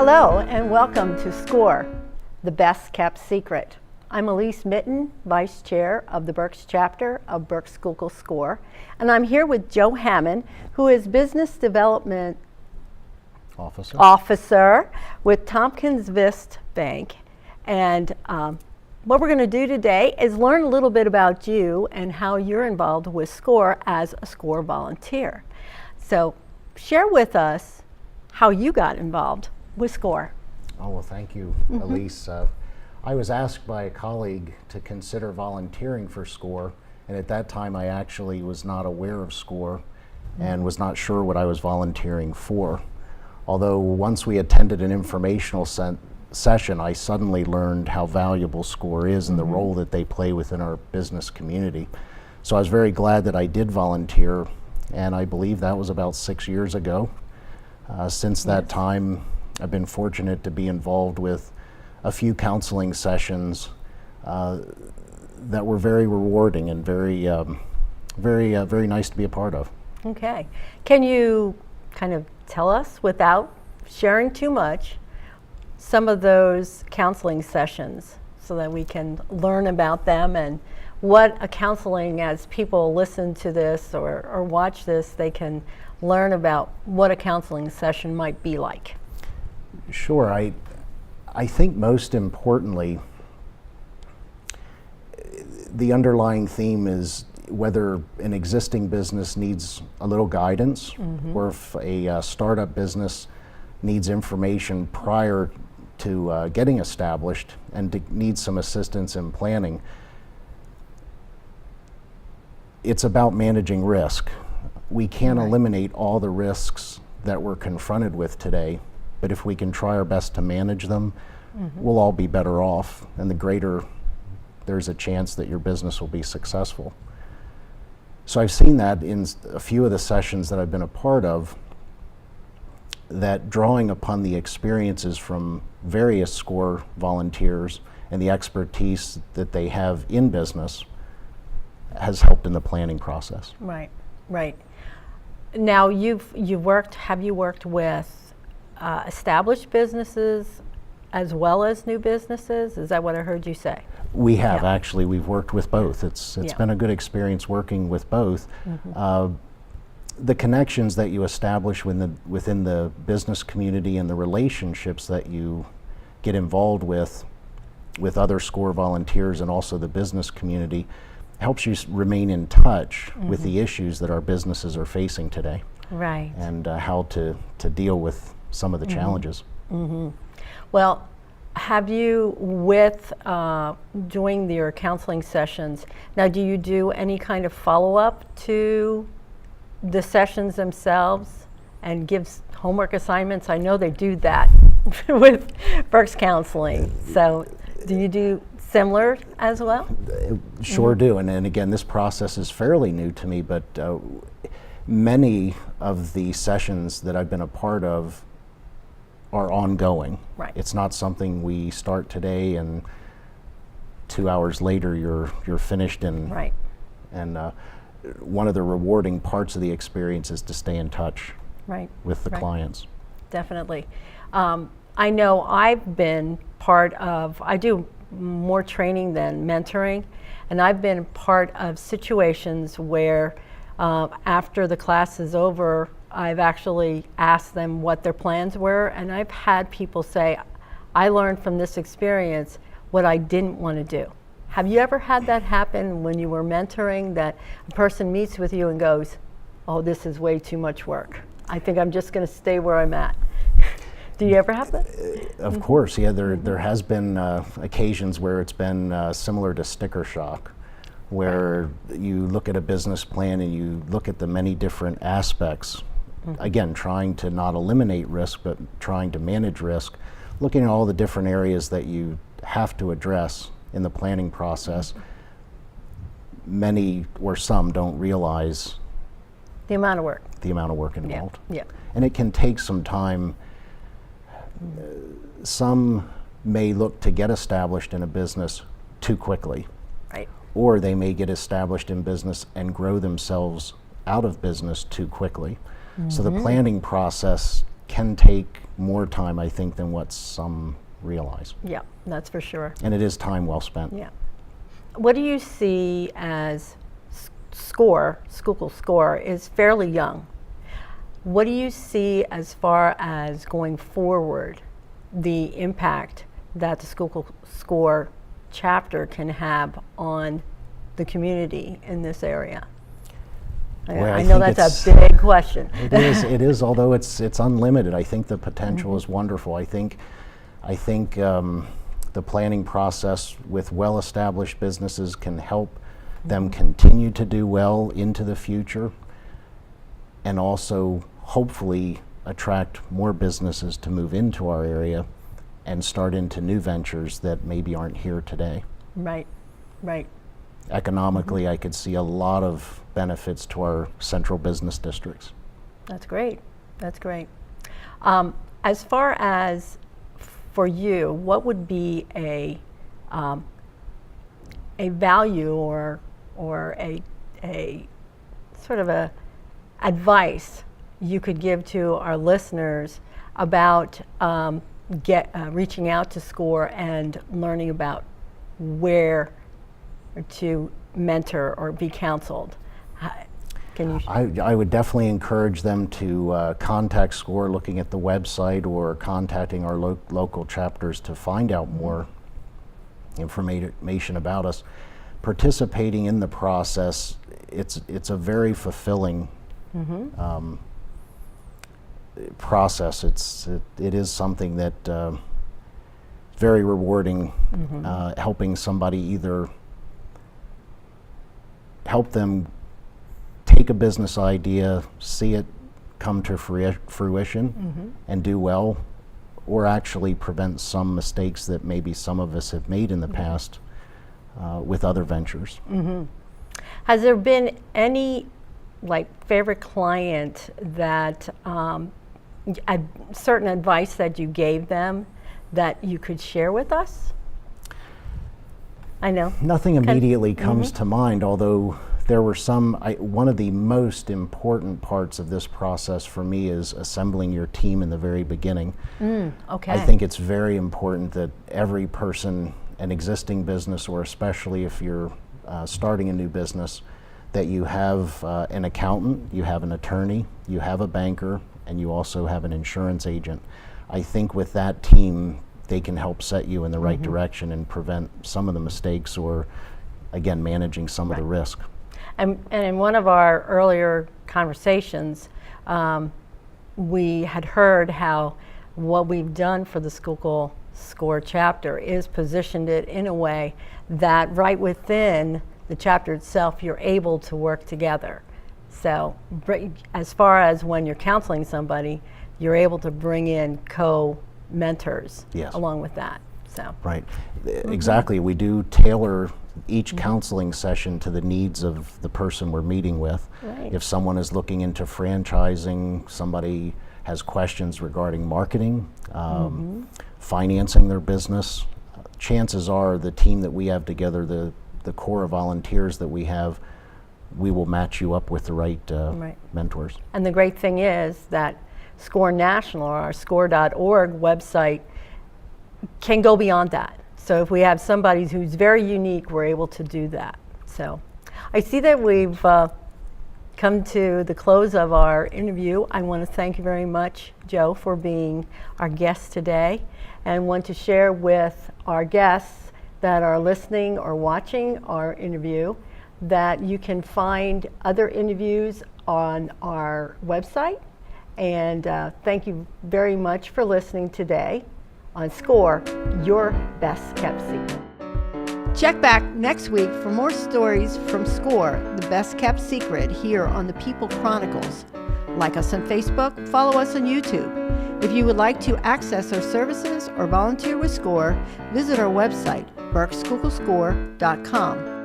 Hello and welcome to SCORE, the best kept secret. I'm Elise Mitten, Vice Chair of the Berks chapter of Berks Schuylkill SCORE, and I'm here with Joe Hammond, who is Business Development Officer with Thompson VistBank. And what we're going to do today is learn a little bit about you and how you're involved with SCORE as a SCORE volunteer. So share with us how you got involved with SCORE. Oh, well, thank you, Elise. I was asked by a colleague to consider volunteering for SCORE, and at that time I actually was not aware of SCORE and was not sure what I was volunteering for. Although once we attended an informational session, I suddenly learned how valuable SCORE is and the role that they play within our business community. So I was very glad that I did volunteer, and I believe that was about 6 years ago. Since that time, I've been fortunate to be involved with a few counseling sessions that were very rewarding and very nice to be a part of. Okay. Can you kind of tell us, without sharing too much, some of those counseling sessions so that we can learn about them and what a counseling, as people listen to this or watch this, they can learn about what a counseling session might be like? Sure. I think most importantly, the underlying theme is whether an existing business needs a little guidance or if a startup business needs information prior to getting established and needs some assistance in planning. It's about managing risk. We can't eliminate all the risks that we're confronted with today, but if we can try our best to manage them, we'll all be better off, and the greater there's a chance that your business will be successful. So I've seen that in a few of the sessions that I've been a part of, that drawing upon the experiences from various SCORE volunteers and the expertise that they have in business has helped in the planning process. Right, right. Now have you worked with established businesses as well as new businesses? Is that what I heard you say? We have, actually. We've worked with both. It's been a good experience working with both. The connections that you establish within the business community and the relationships that you get involved with other SCORE volunteers and also the business community helps you remain in touch with the issues that our businesses are facing today. Right. And how to deal with some of the challenges. Well, have you, with doing your counseling sessions, now do you do any kind of follow-up to the sessions themselves and give homework assignments? I know they do that with Berks Counseling. So do you do similar as well? Sure do, and again, this process is fairly new to me, but many of the sessions that I've been a part of are ongoing. Right. It's not something we start today and 2 hours later you're finished and one of the rewarding parts of the experience is to stay in touch with the clients. Definitely. I know I've been part of, I do more training than mentoring, and I've been part of situations where after the class is over, I've actually asked them what their plans were, and I've had people say, I learned from this experience what I didn't want to do. Have you ever had that happen when you were mentoring, that a person meets with you and goes, oh, this is way too much work. I think I'm just going to stay where I'm at. Do you ever have that? Of course, yeah. There has been occasions where it's been similar to sticker shock, where you look at a business plan and you look at the many different aspects, again, trying to not eliminate risk, but trying to manage risk, looking at all the different areas that you have to address in the planning process. Many or some don't realize the amount of work involved. Yeah. And it can take some time. Some may look to get established in a business too quickly. Right. Or they may get established in business and grow themselves out of business too quickly. So the planning process can take more time, I think, than what some realize. Yeah, that's for sure. And it is time well spent. Yeah. What do you see as SCORE, Schuylkill SCORE, is fairly young. What do you see as far as going forward, the impact that the Schuylkill SCORE chapter can have on the community in this area? Boy, I know think that's a big question. It is, although it's unlimited. I think the potential is wonderful. I think the planning process with well-established businesses can help them continue to do well into the future, and also hopefully attract more businesses to move into our area and start into new ventures that maybe aren't here today. Right, right. Economically, I could see a lot of benefits to our central business districts. That's great. That's great. As far as for you, what would be a value or a sort of a advice you could give to our listeners about reaching out to SCORE and learning about where to mentor or be counseled? Can you? I would definitely encourage them to contact SCORE, looking at the website or contacting our local chapters to find out more information about us. Participating in the process, it's a very fulfilling process. It is something that very rewarding, helping somebody either help them take a business idea, see it come to fruition and do well, or actually prevent some mistakes that maybe some of us have made in the past with other ventures. Has there been any favorite client that a certain advice that you gave them that you could share with us? I know. Nothing immediately comes to mind, although there were some. One of the most important parts of this process for me is assembling your team in the very beginning. Okay. I think it's very important that every person, an existing business, or especially if you're starting a new business, that you have an accountant, you have an attorney, you have a banker, and you also have an insurance agent. I think with that team, they can help set you in the right direction and prevent some of the mistakes, or again, managing some of the risk. And in one of our earlier conversations, we had heard how what we've done for the Schuylkill SCORE chapter is positioned it in a way that right within the chapter itself, you're able to work together. So as far as when you're counseling somebody, you're able to bring in co-mentors along with that. So. Right, exactly. We do tailor each counseling session to the needs of the person we're meeting with. Right. If someone is looking into franchising, somebody has questions regarding marketing, financing their business, chances are the team that we have together, the core of volunteers that we have, we will match you up with the right mentors. And the great thing is that SCORE National, or our score.org website, can go beyond that. So if we have somebody who's very unique, we're able to do that. So I see that we've come to the close of our interview. I want to thank you very much, Joe, for being our guest today, and want to share with our guests that are listening or watching our interview that you can find other interviews on our website. And thank you very much for listening today on SCORE, your best kept secret. Check back next week for more stories from SCORE, the best kept secret, here on the People Chronicles. Like us on Facebook, follow us on YouTube. If you would like to access our services or volunteer with SCORE, visit our website, BerksSchuylkillSCORE.com.